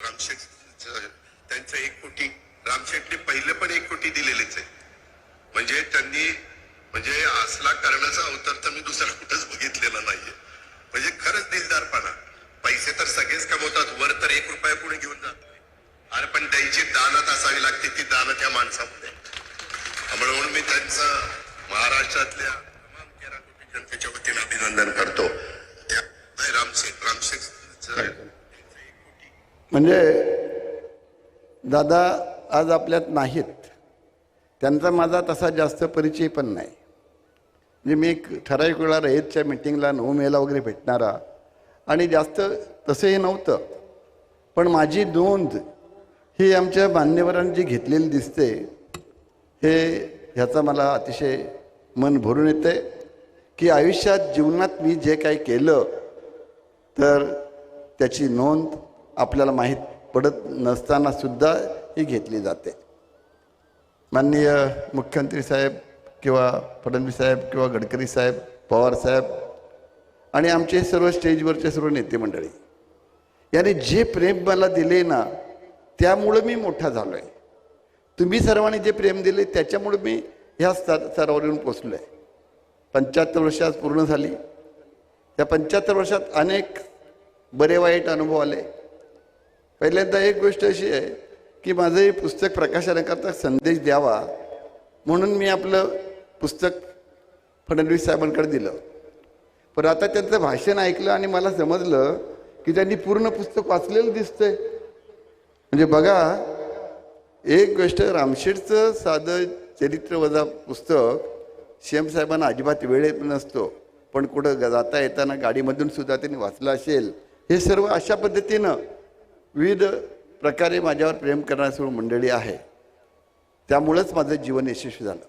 रामशेठ त्यांचं 1 कोटी रामशेठने पहिले पण 1 कोटी दिलेलेच आहे. म्हणजे त्यांनी म्हणजे असला करण्याचा अवतार तर मी दुसरा कुठंच बघितलेला नाहीये. म्हणजे खरंच दिलदारपणा. पैसे तर सगळेच कमवतात, वर तर 1 रुपया कोणी घेऊन जात नाही. अरे पण त्यांची दानत असावी लागते, ती दानत या माणसामध्ये. म्हणून मी त्यांचं महाराष्ट्रातल्या तमाम 13 कोटी जनतेच्या वतीने अभिनंदन करतो. रामशेठ म्हणजे दादा आज आपल्यात नाहीत, त्यांचा माझा तसा जास्त परिचय पण नाही. म्हणजे मी एक ठराविक वेळा रयतच्या मिटिंगला 9 मेला वगैरे भेटणारा आणि जास्त तसंही नव्हतं. पण माझी नोंद ही आमच्या मान्यवरांनी जी घेतलेली दिसते हे ह्याचा मला अतिशय मन भरून येते की आयुष्यात जीवनात मी जे काही केलं तर त्याची नोंद आपल्याला माहीत पडत नसताना सुद्धा ही घेतली जाते. माननीय मुख्यमंत्री साहेब किंवा फडणवीस साहेब किंवा गडकरी साहेब, पवार साहेब आणि आमचे सर्व स्टेजवरचे सर्व नेते मंडळी यांनी जे प्रेम मला दिले ना त्यामुळं मी मोठा झालो आहे. तुम्ही सर्वांनी जे प्रेम दिले त्याच्यामुळे मी ह्या स्तरावर येऊन पोचलो आहे. 75 वर्ष आज पूर्ण झाली. या 75 वर्षात अनेक बरे वाईट अनुभव आले. पहिल्यांदा एक गोष्ट अशी आहे की माझं हे पुस्तक प्रकाशनाकरता संदेश द्यावा म्हणून मी आपलं पुस्तक फडणवीस साहेबांकडे दिलं. पण आता त्यांचं भाषण ऐकलं आणि मला समजलं की त्यांनी पूर्ण पुस्तक वाचलेलं दिसतंय. म्हणजे बघा, एक गोष्ट रामशेठचं साधं चरित्र वजा पुस्तक CM साहेबांना अजिबात वेळ नसतो, पण कुठं जाता येताना गाडीमधून सुद्धा त्यांनी वाचलं असेल. हे सर्व अशा पद्धतीनं विविध प्रकारे माझ्यावर प्रेम करणारी सर्व मंडळी आहे. त्यामुळंच माझं जीवन यशस्वी झालं.